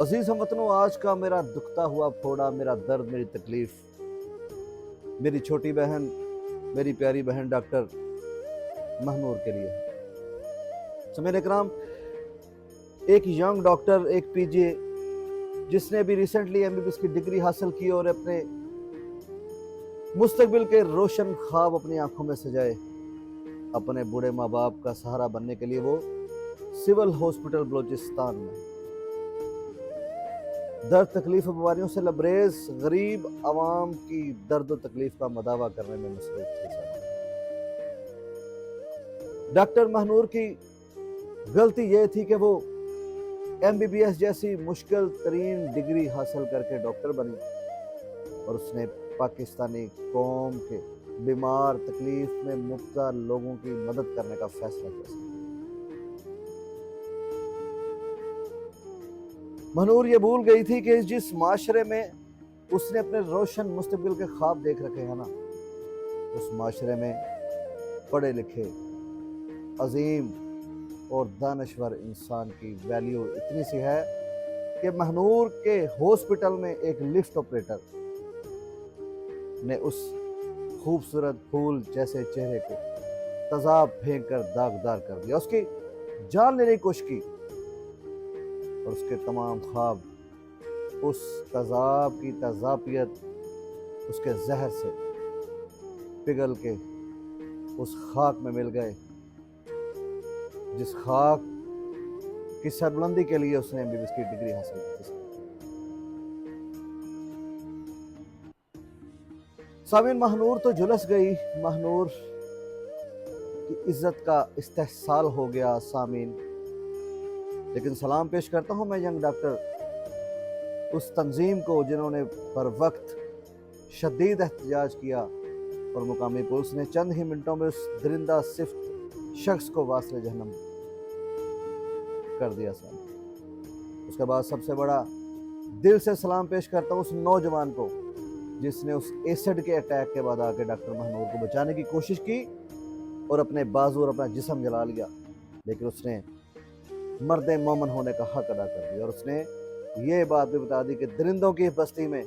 अजीज हमवतनों, आज का मेरा दुखता हुआ फोड़ा, मेरा दर्द, मेरी तकलीफ, मेरी छोटी बहन, मेरी प्यारी बहन डॉक्टर महनूर के लिए है। समीर इकराम एक यंग डॉक्टर, एक पीजी, जिसने भी रिसेंटली एमबीबीएस की डिग्री हासिल की और अपने मुस्तकबिल के रोशन ख्वाब अपनी आंखों में सजाए। अपने बूढ़े माँ बाप का सहारा बनने के लिए वो सिविल हॉस्पिटल बलूचिस्तान में दर्द तकलीफ बीमारियों से लबरेज गरीब आवाम की दर्द तकलीफ का मदावा करने में मसरूफ थी। डॉक्टर महनूर की गलती ये थी कि वो एमबीबीएस जैसी मुश्किल तरीन डिग्री हासिल करके डॉक्टर बनी और उसने पाकिस्तानी कौम के बीमार तकलीफ में मुब्तला लोगों की मदद करने का फैसला किया। महनूर ये भूल गई थी कि जिस माशरे में उसने अपने रोशन मुस्तकबिल के ख्वाब देख रखे हैं ना, उस माशरे में पढ़े लिखे अजीम और दानश्वर इंसान की वैल्यू इतनी सी है कि महनूर के हॉस्पिटल में एक लिफ्ट ऑपरेटर ने उस खूबसूरत फूल जैसे चेहरे को तेजाब फेंक कर दागदार कर दिया, उसकी जान लेने की कोशिश की और उसके तमाम ख्वाब उस तेजाब की तेजाबियत, उसके जहर से पिघल के उस खाक में मिल गए जिस खाक की सरबुलंदी के लिए उसने एमबीबीएस की डिग्री हासिल की थी। सामीन, महनूर तो झुलस गई, महनूर की इज्जत का इस्तेहसाल हो गया सामीन। लेकिन सलाम पेश करता हूं मैं यंग डॉक्टर उस तंजीम को जिन्होंने बर वक्त शदीद एहतजाज किया और मुकामी पुलिस ने चंद ही मिनटों में उस दरिंदा सिफ्त शख्स को वास्ले जहन्नम कर दिया। उसके बाद सबसे बड़ा दिल से सलाम पेश करता हूं उस नौजवान को जिसने उस एसिड के अटैक के बाद आके डॉक्टर महनूर को बचाने की कोशिश की और अपने बाजू और अपना जिस्म जला लिया, लेकिन उसने मर्द मोमन होने का हक अदा कर दिया और उसने ये बात भी बता दी कि दरिंदों की बस्ती में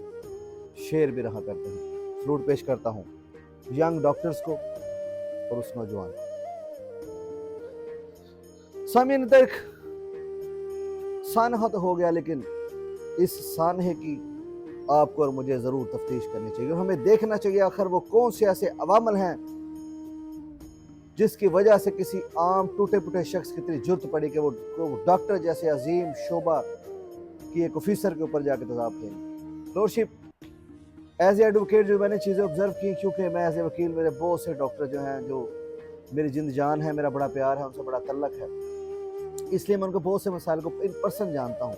शेर भी रहा करते हैं। सलूट पेश करता हूँ यंग डॉक्टर्स को और उस नौजवान को। सामीन, तक सानहा तो हो गया, लेकिन इस सानहे की आपको और मुझे जरूर तफ्तीश करनी चाहिए और हमें देखना चाहिए आखिर वो कौन से ऐसे अवामल हैं जिसकी वजह से किसी आम टूटे फूटे शख्स की इतनी जुर्त पड़ी कि वो डॉक्टर जैसे अजीम शोबा की एक ऑफिसर के ऊपर जाकर तेजाब देंगे। लॉर्डशिप, एज ए एडवोकेट जो मैंने चीज़ें ऑब्जर्व की, क्योंकि मैं एज ए वकील, मेरे बहुत से डॉक्टर जो हैं जो मेरी जिंद जान है, मेरा बड़ा प्यार है, उनसे बड़ा तल्लक है, इसलिए मैं उनको बहुत से मसाइल को इन पर्सन जानता हूँ।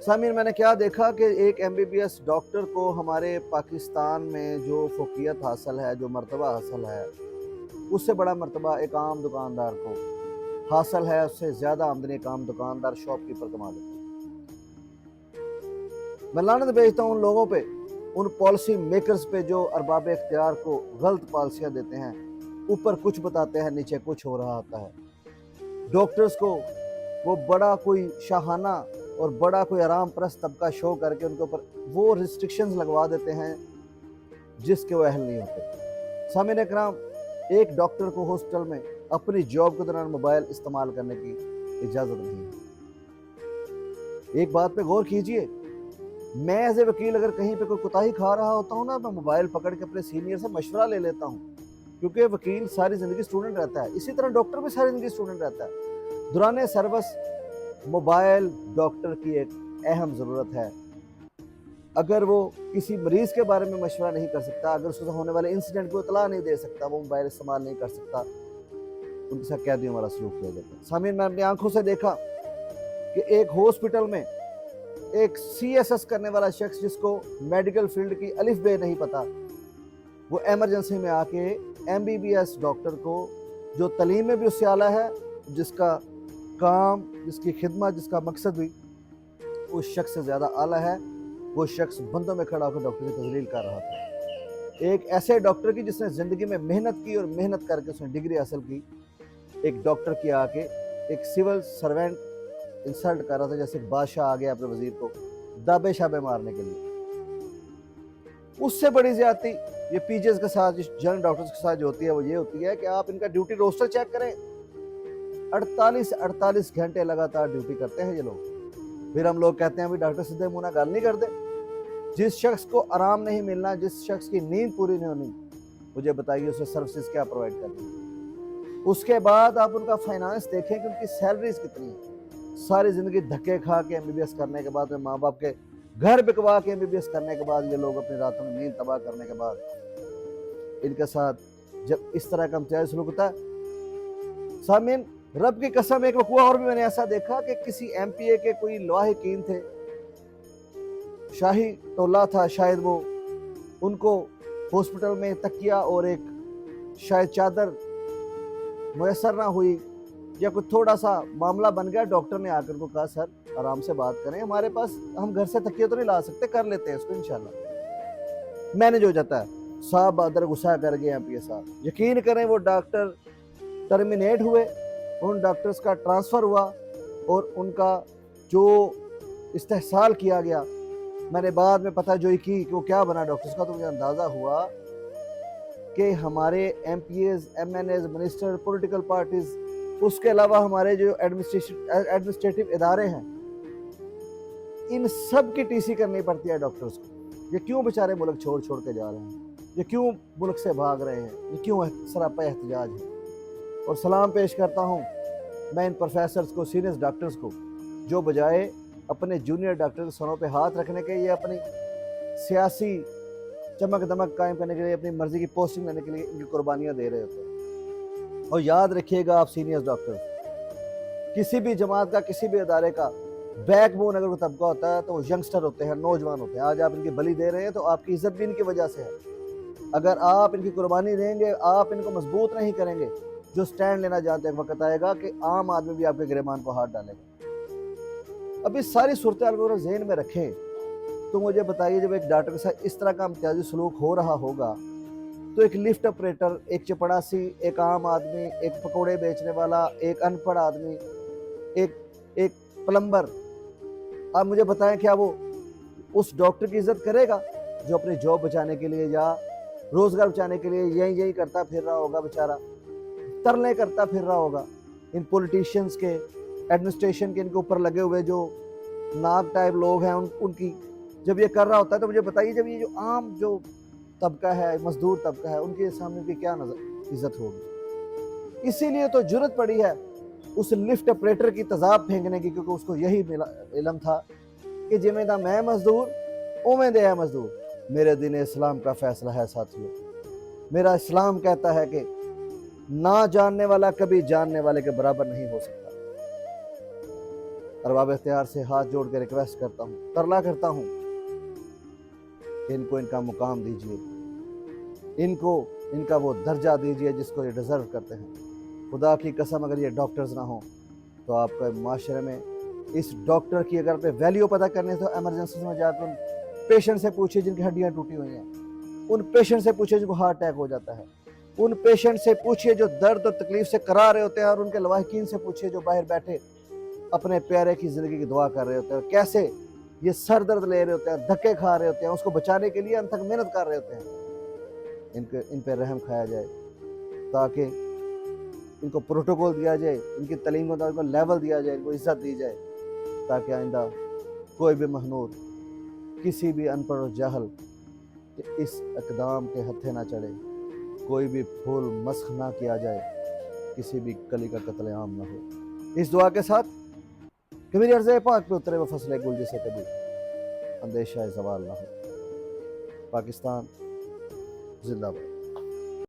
सामीन, मैंने क्या देखा कि एक एमबीबीएस डॉक्टर को हमारे पाकिस्तान में जो फोकियत हासिल है, जो मर्तबा हासिल है, उससे बड़ा मर्तबा एक आम दुकानदार को हासिल है। उससे ज़्यादा आमदनी एक आम दुकानदार शॉपकीपर कमा लेता है। मैं लानत भेजता हूँ उन लोगों पे, उन पॉलिसी मेकर्स पे जो अरबाब इख्तियार को गलत पॉलिसियाँ देते हैं, ऊपर कुछ बताते हैं, नीचे कुछ हो रहा होता है। डॉक्टर्स को वो बड़ा कोई शाहाना और बड़ा कोई आराम परस्त तबका शो करके उनके ऊपर वो रिस्ट्रिक्शंस लगवा देते हैं जिसके वो अहल नहीं होते। सामीन इकराम, एक डॉक्टर को हॉस्पिटल में अपनी जॉब के दौरान मोबाइल इस्तेमाल करने की इजाज़त नहीं है। एक बात पे गौर कीजिए, मैं एज ए वकील अगर कहीं पे कोई कुताही खा रहा होता हूँ ना, मैं मोबाइल पकड़ के अपने सीनियर से मशवरा ले लेता हूँ, क्योंकि वकील सारी ज़िंदगी स्टूडेंट रहता है, इसी तरह डॉक्टर भी सारी ज़िंदगी स्टूडेंट रहता है। दौरान सर्विस मोबाइल डॉक्टर की एक अहम ज़रूरत है। अगर वो किसी मरीज के बारे में मशवरा नहीं कर सकता, अगर उससे होने वाले इंसिडेंट को इतला नहीं दे सकता, वो मोबाइल इस्तेमाल नहीं कर सकता, उनके साथ कैदियों वाला सलूक किया जाता है। सामीन, मैं अपनी आंखों से देखा कि एक हॉस्पिटल में एक सीएसएस करने वाला शख्स जिसको मेडिकल फील्ड की अलिफ बे नहीं पता, वो एमरजेंसी में आके एमबीबीएस डॉक्टर को, जो तलीम में भी उससे आला है, जिसका काम, जिसकी खिदमत, जिसका मकसद भी उस शख्स से ज़्यादा आला है, वो शख्स बंदों में खड़ा होकर डॉक्टर की तजलील कर रहा था। एक ऐसे डॉक्टर की जिसने ज़िंदगी में मेहनत की और मेहनत करके उसने डिग्री हासिल की, एक डॉक्टर की आके एक सिविल सर्वेंट इंसल्ट कर रहा था, जैसे बादशाह आ गया अपने वजीर को दाबे शाबे मारने के लिए। उससे बड़ी ज्यादती ये पीजीएस के साथ, जन डॉक्टर्स के साथ जो होती है वो ये होती है कि आप इनका ड्यूटी रोस्टर चेक करें। 48 घंटे लगातार ड्यूटी करते हैं ये लोग। फिर हम लोग कहते हैं भाई डॉक्टर सीधे मुंह ना गाल नहीं कर दे। जिस शख्स को आराम नहीं मिलना, जिस शख्स की नींद पूरी नहीं होनी, मुझे बताइए उसे सर्विसेज क्या प्रोवाइड करनी है। उसके बाद आप उनका फाइनेंस देखें कि उनकी सैलरीज कितनी है। सारी जिंदगी धक्के खा के एमबीबीएस करने के बाद में, माँ बाप के घर बिकवा के एमबीबीएस करने के बाद, ये लोग अपनी रातों में नींद तबाह करने के बाद इनके साथ जब इस तरह का इम्तियाजी सलूक होता है। सामीन, रब की कसम, एक वक़्वा और भी मैंने ऐसा देखा कि किसी एमपीए के कोई लाहिकीन थे, शाही टोला था शायद, वो उनको हॉस्पिटल में तकिया और एक शायद चादर मुयसर ना हुई या कुछ थोड़ा सा मामला बन गया। डॉक्टर ने आकर को कहा सर आराम से बात करें, हमारे पास, हम घर से तकिया तो नहीं ला सकते, कर लेते हैं इसको इंशाल्लाह। मैंने जो जाता है साहब बहादुर गुस्सा कर गए एमपीए साहब। यकीन करें वो डॉक्टर टर्मिनेट हुए, उन डॉक्टर्स का ट्रांसफ़र हुआ और उनका जो इस्तेहसाल किया गया, मैंने बाद में पता जोई की कि वो क्या बना डॉक्टर्स का, तो मुझे अंदाज़ा हुआ कि हमारे MPAs, MNAs, minister, political parties, उसके अलावा हमारे जो एडमिनिस्ट्रेटिव इदारे हैं, इन सब की टीसी करनी पड़ती है डॉक्टर्स को। ये क्यों बेचारे मुल्क छोड़ छोड़ के जा रहे हैं, ये क्यों मुल्क से भाग रहे हैं, ये क्यों सरापा एहतजाज है। और सलाम पेश करता हूँ मैं इन प्रोफेसर्स को, सीनियर डॉक्टर्स को, जो बजाय अपने जूनियर डॉक्टर के सरों पे हाथ रखने के, ये अपनी सियासी चमक दमक कायम करने के लिए, अपनी मर्जी की पोस्टिंग लेने के लिए इनकी कुर्बानियाँ दे रहे होते हैं। और याद रखिएगा आप सीनियर डॉक्टर, किसी भी जमात का, किसी भी अदारे का बैकबोन अगर कोई तबका होता है तो वो यंगस्टर होते हैं, नौजवान होते हैं। आज आप इनकी बलि दे रहे हैं तो आपकी इज्जत भी इनकी वजह से है। अगर आप इनकी कुर्बानी देंगे, आप इनको मजबूत नहीं करेंगे, जो स्टैंड लेना चाहते हैं, वक्त आएगा कि आम आदमी भी आपके गिरेबान को हाथ डालेगा। अब इस सारी सूरत हाल को ज़हन में रखें तो मुझे बताइए, जब एक डॉक्टर के साथ इस तरह का इम्तियाजी सलूक हो रहा होगा तो एक लिफ्ट ऑपरेटर, एक चपड़ासी, एक आम आदमी, एक पकौड़े बेचने वाला, एक अनपढ़ आदमी, एक प्लम्बर, आप मुझे बताएं क्या वो उस डॉक्टर की इज्जत करेगा जो अपनी जॉब बचाने के लिए या रोजगार बचाने के लिए यही करता फिर रहा होगा, बेचारा तरले करता फिर रहा होगा। इन पॉलिटिशियंस के, एडमिनिस्ट्रेशन के, इनके ऊपर लगे हुए जो नाग टाइप लोग हैं, उनकी जब ये कर रहा होता है तो मुझे बताइए, जब ये जो आम जो तबका है, मजदूर तबका है, उनके सामने की क्या इज्जत होगी। इसीलिए तो जुर्रत पड़ी है उस लिफ्ट ऑपरेटर की तेजाब फेंकने की, क्योंकि उसको यही इल्म था कि जिम्मेदार मैं मजदूर उमें दे है मजदूर। मेरे दीन इस्लाम का फैसला है साथियों, मेरा इस्लाम कहता है कि ना जानने वाला कभी जानने वाले के बराबर नहीं हो सकता। अरबाब इख्तियार से हाथ जोड़ के रिक्वेस्ट करता हूँ, तरला करता हूँ कि इनको इनका मुकाम दीजिए, इनको इनका वो दर्जा दीजिए जिसको ये डिज़र्व करते हैं। खुदा की कसम अगर ये डॉक्टर्स ना हो तो आपका माशरे में इस डॉक्टर की अगर पे वैल्यू पता करने तो एमरजेंसी में जाकर उन पेशेंट से पूछिए जिनकी हड्डियाँ टूटी हुई हैं, उन पेशेंट से पूछिए जिनको हार्ट अटैक हो जाता है, उन पेशेंट से पूछिए जो दर्द और तकलीफ से करा रहे होते हैं, और उनके लवाहिकीन से पूछिए जो बाहर बैठे अपने प्यारे की ज़िंदगी की दुआ कर रहे होते हैं, कैसे ये सर दर्द ले रहे होते हैं, धक्के खा रहे होते हैं, उसको बचाने के लिए अनथक मेहनत कर रहे होते हैं। इन पर रहम खाया जाए ताकि इनको प्रोटोकॉल दिया जाए, इनकी तलीम को लेवल दिया जाए, इनको इज्जत दी जाए, ताकि आइंदा कोई भी महनूर, किसी भी अनपढ़ और जाहल के इस इक़दाम के हत्थे ना चढ़े, कोई भी फूल मस्ख ना किया जाए, किसी भी कली का कत्लेआम ना हो। इस दुआ के साथ कि मेरी अर्ज़ पाक पे उतरे वो फसले गुल जिसे कभी अंदेशा ज़वाल ना हो। पाकिस्तान जिंदाबाद।